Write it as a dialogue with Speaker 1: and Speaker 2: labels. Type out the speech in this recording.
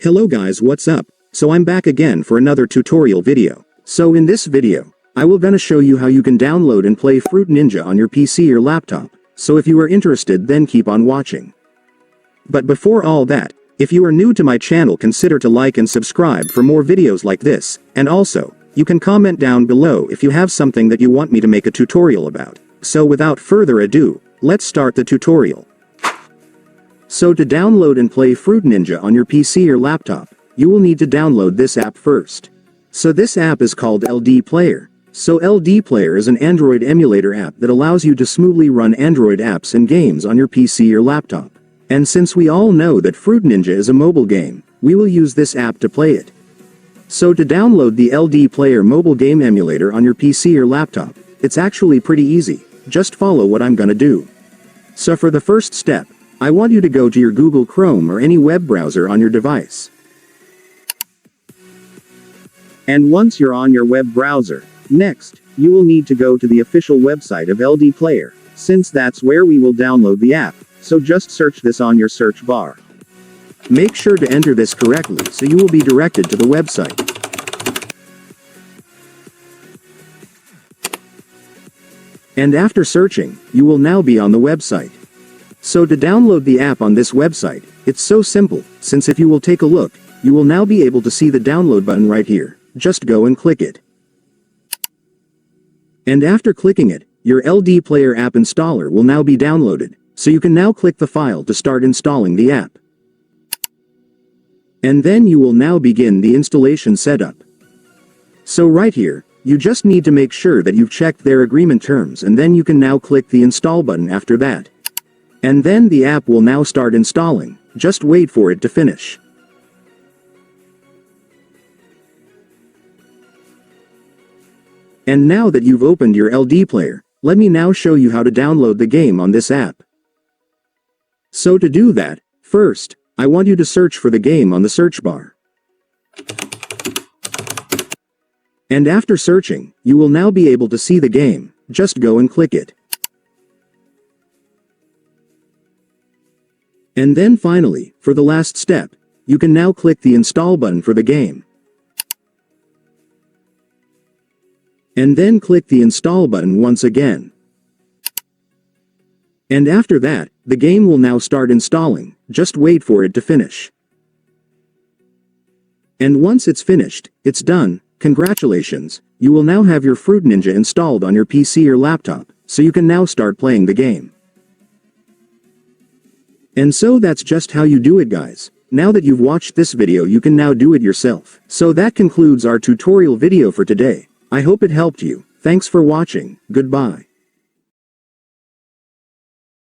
Speaker 1: Hello guys, what's up? So I'm back again for another tutorial video. So in this video, I will gonna show you how you can download and play Fruit Ninja on your PC or laptop. So if you are interested, then keep on watching. But before all that, if you are new to my channel, consider to like and subscribe for more videos like this, and also, you can comment down below if you have something that you want me to make a tutorial about. So without further ado, let's start the tutorial. So to download and play Fruit Ninja on your PC or laptop, you will need to download this app first. So this app is called LDPlayer. So LDPlayer is an Android emulator app that allows you to smoothly run Android apps and games on your PC or laptop. And since we all know that Fruit Ninja is a mobile game, we will use this app to play it. So to download the LDPlayer mobile game emulator on your PC or laptop, it's actually pretty easy. Just follow what I'm gonna do. So for the first step, I want you to go to your Google Chrome or any web browser on your device. And once you're on your web browser, next, you will need to go to the official website of LDPlayer, since that's where we will download the app, so just search this on your search bar. Make sure to enter this correctly so you will be directed to the website. And after searching, you will now be on the website. So to download the app on this website, it's so simple, since if you will take a look, you will now be able to see the download button right here. Just go and click it. And after clicking it, your LDPlayer app installer will now be downloaded, so you can now click the file to start installing the app. And then you will now begin the installation setup. So right here, you just need to make sure that you've checked their agreement terms, and then you can now click the install button after that. And then the app will now start installing. Just wait for it to finish. And now that you've opened your LDPlayer, let me now show you how to download the game on this app. So to do that, first, I want you to search for the game on the search bar. And after searching, you will now be able to see the game. Just go and click it. And then finally, for the last step, you can now click the install button for the game. And then click the install button once again. And after that, the game will now start installing. Just wait for it to finish. And once it's finished, it's done. Congratulations, you will now have your Fruit Ninja installed on your PC or laptop, so you can now start playing the game. And so that's just how you do it, guys. Now that you've watched this video, you can now do it yourself. So that concludes our tutorial video for today. I hope it helped you. Thanks for watching. Goodbye.